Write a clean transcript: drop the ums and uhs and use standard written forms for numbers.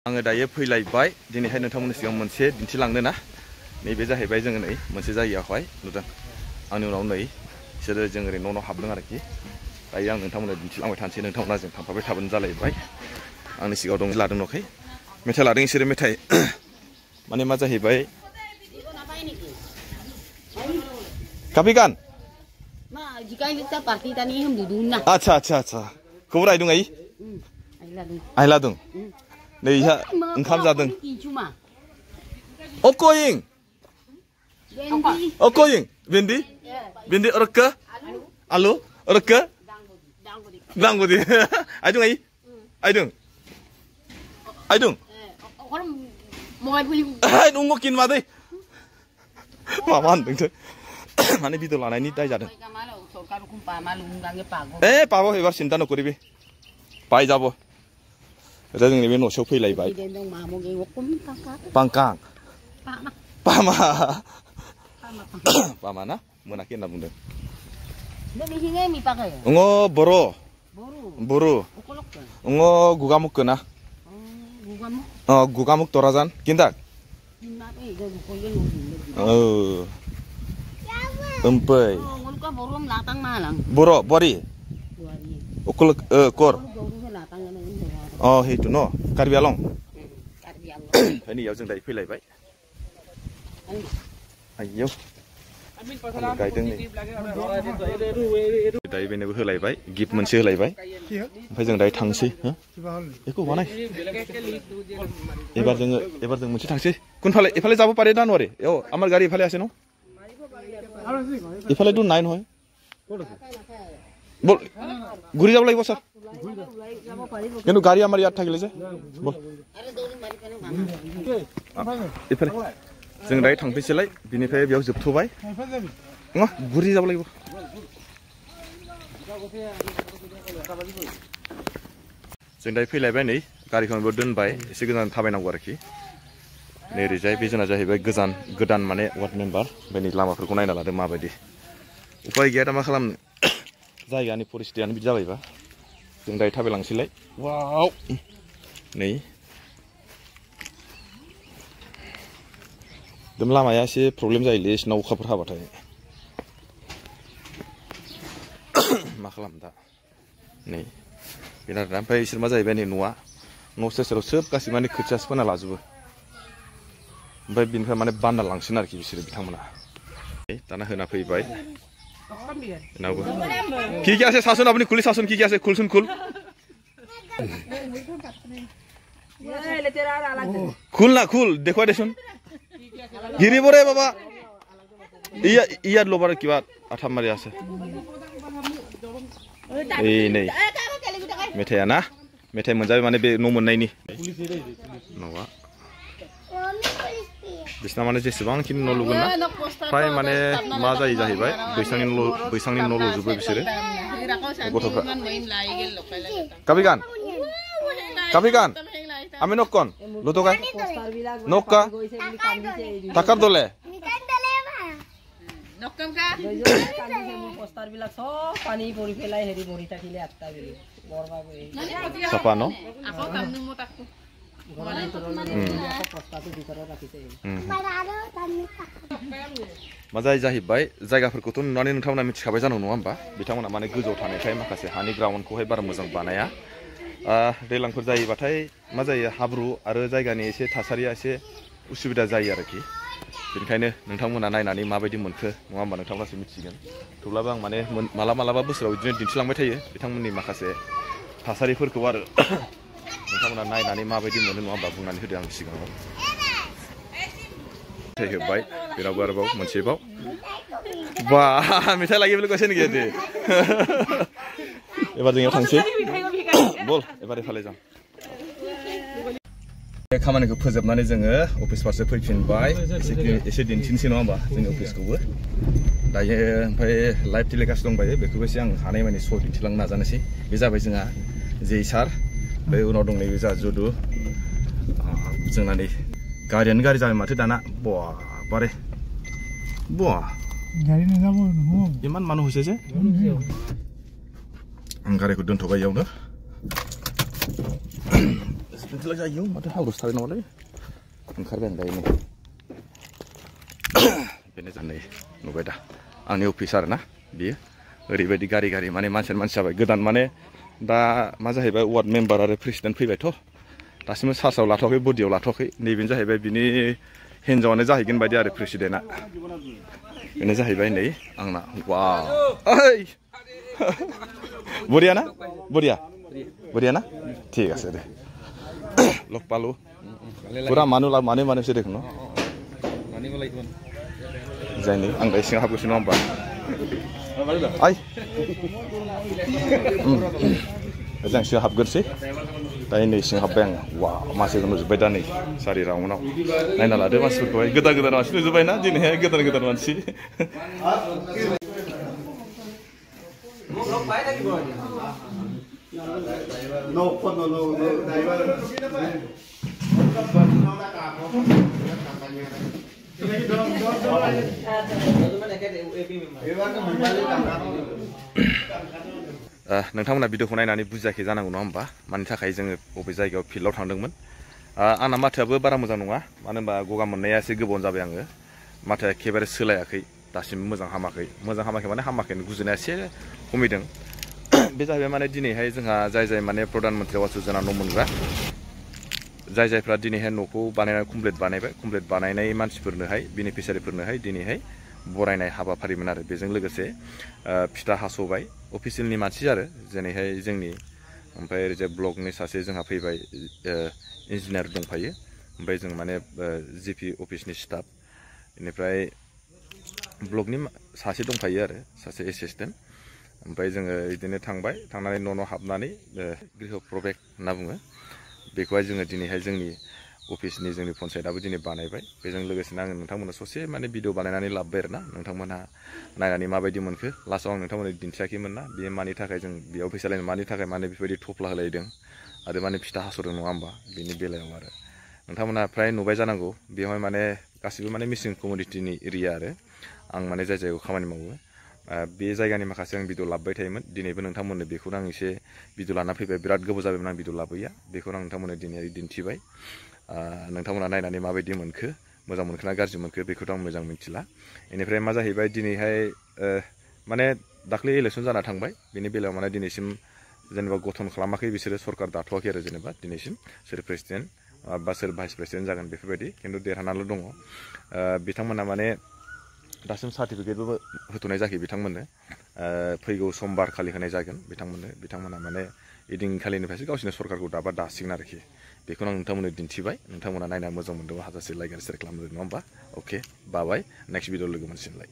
आङो दायो फैलायबाय दिनैहाय नोंथांमोननि सिगाङाव मोनसे दिन्थिलांनो ना नैबे जाहैबाय जोङो नै मोनसे जायगायावहाय नुदों आंनि उनाव नै बिसोरो जों ओरै न' हाबदों आरोखि दायो आं नोंथांमोननो दिन्थिलांबाय थानोसै नोंथांमोना जों थांफाबाय थाबानो जालायबाय आंनि सिगाङाव दं लादों न'खै मेथाइ लादों बिसोरो मेथाइ माने मा जाहैबाय कापिगान आच्छा आच्छा आच्छा खबर आइदों आइ आइलादों नै इहा ओंखाम जादों अकइं अकइं भिन्दी भिन्दी अरक्का आलु अरक्का दांगुदि आइदों आइ आइदों आइदों हाय नंगौ किन मादै माबा होनदोंसो माने भिडिअ लानायनि दाय जादों ए पाबो एबार सिन्था नकरिबि पाइ जाबो जोंनि बे न'सेयाव फैलायबाय पांकां पामा पामा ना मोनाखै होनना बुंदों अंगो बर' बर' अंगो गुगामुक ना गुगामुक तराजान किन्दाक ओमफ्राय बर' बरि उकुल कर oh itu no Karbi Along ini ya जों दायो फैलायबाय आयौ गायदों नै दायो बेनोबो होलायबाय गिफ्ट मोनसे होलायबाय ओमफ्राय जों दायो थांसै बेखौ बानाय एबार जों मोनसे थांसै কোনফালে এফালে যাব পারে না নরে ও আমার গাড়ি এফালে আছে ন এফালে তো নাই নহয় বল ঘুরি যাব লাগিব স্যার কিন্তু গাড়ি আমার ইয়াত থাকিলে যে বল এফালে जों दायो थांफैसैलाय बिनिफ्राय बेयाव जोबथ'बाय नङा गुरि जाब লাগিব जों दायो फैलायबाय नै गारिखौ दोनबाय एसे गोजान थाबायनांगौ आरोखि नै ओरैजाय बे जोंना जाहैबाय गोदान माने वार्ड मेम्बार ओमफ्राय नै लामाफोरखौ नायना लादों माबायदि उपाय गैया दा मा खालामनो जायगानि परिस्थितियानो बिदि जाबायबा जों दायो थाबायलांसैलाय वाव नै एकदम लामाया एसे प्रब्लेम जायोलै एसिनाव अखाफोर हाबाथाय मा खालाम दा नै बेनो आरोना ओमफ्राय इसोर मा जाहैबाय नै न'आ न' सेर सेराव सोब गासैबो माने खोथियासो फोना लाजोबो ओमफ्राय बिनिफ्राय माने बानना लांसिन आरोखि बिसोरो बिथांमोना दाना होना फैबाय नावबो কি কি আছে শাসন আপনি খুলি শাসন কি কি আছে খুলছুন খুল খুল না খুল দেখুৱা দেচোন গিৰিবৰে বাবা ইয়াত লবাৰ কিবা আঠাম মাৰি আছে এই नै মেথাया ना मेथाइ मोनजाबाय माने बे न' मोननायनि न'आ बिसना माने जेसेबांखिनि न' लुगोन ना फ्राय माने मा जायो जाहैबाय बैसांनि न' लुजोबो बिसोरो गथ'फ्रा कापिगान আমি নকন লুতকাই নক্কা টাকার দলে নক্কামকা পোস্টার বিলাক সব পানী পৰি পেলাই হেৰি মৰি থাকিলে আত্তা গলি বৰবা গৈ সাপা ন আকৌ কামনো মতাকো मा जाहैबाय जायगाफोरखौथ' नुनानै नोंथांमोना मिथिखाबाय जानांगौ नङा होमबा बिथांमोना माने गोजौआव थानायखाय माखासे हानि ग्राउन्डखौहाय बारा मोजां बानाया दैलांफोर जायोबाथाय मा जायो हाब्रु आरो जायगानि एसे थासारिया एसे उसुबिदा जायो आरोखि बेनिखायनो नोंथांमोना नायनानै माबायदि मोनखो नङा होमबा नोंथांमोनासो मिथिगोन थेवब्लाबो आं माने मालाबा बोसोराव बिदिनो दिन्थिलांबाय थायो बिथांमोननि माखासे थासारिफोरखौ आरो नोंथांमोना नायनानै माबायदि मोनो नङा होमबा बुंनानै होदो आं सिगाङाव मेथाइ होबाय बेनावबो आरोबाव मोनसेबाव बा मेथाइ लागियो लोगोसे नोगे दे एबार जोंनियाव थांसै बल एबार एफाले जां बे खामानिखौ फोजोबनानै जोङो अफिस फारसे फैफिनबाय एसे दिन्थिनोसै नङा होमबा जोंनि अफिसखौबो दायो ओमफ्राय लाइभ टेलिकास्ट दंबायो बेखौबो एसे आं हानाय माने श' दिन्थिलांनो नाजानोसै बे जाबाय जोंहा जे सार बे उनाव दं नैबे जा जुदु जोंना नै गारियानो गारि जाबाय माथो दाना बा बारे बा गारि नजाबो इमान मानु होसे जे आं गारिखौ दोनथ'बाय इयावनो Ntar जायो माथो हाब्रुसो थाबाय नामालै ओंखारबाय आं दायो नै बेनो नै नुबाय दा आंनि अफिस आरोना बियो ओरैबायदि गारि माने मानसि जाबाय गोदान माने दा मा जाहैबाय वार्ड मेम्बार आरो प्रेसिडेन्ट फैबायथ' दासिमबो चार्जआव लाथ'वाखै बडियाव लाथ'वाखै नैबेनो जाहैबाय बिनि हिन्जावानो जाहैगोन बायदि आरो प्रेसिडेन्टआ बेनो जाहैबाय नै आंना वाव ओइ बरिया ना बरिया ना ঠিক আছে দে লগ পালো পুরা मानो से देखो जायनि आं दा सिङाव हाबगासिनो नङा होमबा आइ जों सिङाव हाबग्रोसै दायो नै सिङाव हाबबाय आङो वा मानसिफोर नुजोब्बाय दा नै सारि राउन्डआव नायना लादो मानसिफोरखौहाय गोदान मानसि नुजोब्बाय ना दिनैहाय गोदान मानसि No, driver. नोंथांमोना भिडिअखौ नायनानै बुजियाखै जानांगौ नङा होमबा मानि थाखाय जोङो बबे जायगायाव फिल्डआव थांदोंमोन आंना माथोआबो बारा मोजां नङा मानो होनबा गगा मोननाया एसे गोबाव जाबाय आङो माथोआ एखेबारे सोलायाखै दासिमबो मोजां हामाखै माने हामाखै गुजुनाया एसे खमिदों बे जाहैबाय माने दिनैहाय जोंहा जाय माने प्रधान मन्त्रि आवास योजना न' मोनग्रा जायफ्रा दिनैहाय न'खौ बानायनानै कमप्लिट बानायनाय मानसिफोरनोहाय बेनिफिसियारिफोरनोहाय दिनैहाय बरायनाय हाबाफारिमोन आरो बेजों लोगोसे फिथा हास'बाय अफिसियेलनि मानसि आरो जेरैहाय जोंनि ओमफ्राय ओरैजाय ब्लकनि सासे जोंहा फैबाय इन्जिनियार दंफायो ओमफ्राय जों माने जिपि अफिसनि स्टाफ बेनिफ्राय ब्लकनि सासे दंफायो आरो सासे एसिस्टेन्ट ओमफ्राय जोङो बिदिनो थांनानै न' हाबनानै गृह प्रवेश होनना बुङो बेखौहाय जोङो दिनैहाय जोंनि अफिसनि जोंनि पन्सायतआबो दिनै बानायबाय बेजों लोगोसेनो आङो नोंथांमोननो ससे माने भिडिअ बानायनानै लाबोबाय आरोना नोंथांमोनहा नायनानै माबायदि मोनखो लास्टआव आं नोंथांमोननो दिन्थियाखैमोन ना बेयो मानि थाखाय जों बेयाव फैसा लायनो मानि थाखाय माने बेफोरबायदि थफ्ला होलायदों आरो माने फिथा हास'दों नङा होमबा बेनि बेलायाव आरो नोंथांमोनहा फ्राय नुबाय जानांगौ बेवहाय माने गासिबो माने मिसिं कमिउनिटिनि एरिया आरो आं माने जाय जायगायाव खामानि मावो बे जायगानि माखासे आं भिडिअ लाबोबाय थायोमोन दिनैबो नोंथांमोननो बेखौनो आं एसे भिडिअ लाना फैबाय बिराद गोबाव जाबायमोन आं भिडिअ लाबोया बेखौनो आं नोंथांमोननो दिनै दिन्थिबाय नोंथांमोना नायनानै माबायदि मोनखो मोजां मोनखोना गाज्रि मोनखो बेखौथ' आं मोजां मिथिला बेनिफ्राय मा जाहैबाय दिनैहाय माने दाख्लै इलेक्सन जाना थांबाय बेनि बेलायाव माने दिनैसिम जेनेबा गठन खालामाखै बिसोरो सरकार दाथ'वाखै आरो जेनेबा दिनैसिम सोर प्रेसिडेन्ट बा सोर भाइस प्रेसिडेन्ट जागोन बेफोरबायदि खिन्थु देरहानाल' दङ बिथांमोना माने दासिम सार्टिफिकेटबो होथ'नाय जायाखै बिथांमोननो फैगौ समबार खालि होनाय जागोन बिथांमोना माने इदिनखालिनिफ्रायसो गावसिनि सरकारखौ दासिगोन आरोखि बेखौनो आं नोंथांमोननो दिन्थिबाय नोंथांमोना नायना मोजां मोनदोंबा हाजासे लाइक आरो शेयार खालामदो नङा होमबा अके बाय नेक्स्ट भिडिअ लोगो मोनसिगोनलाय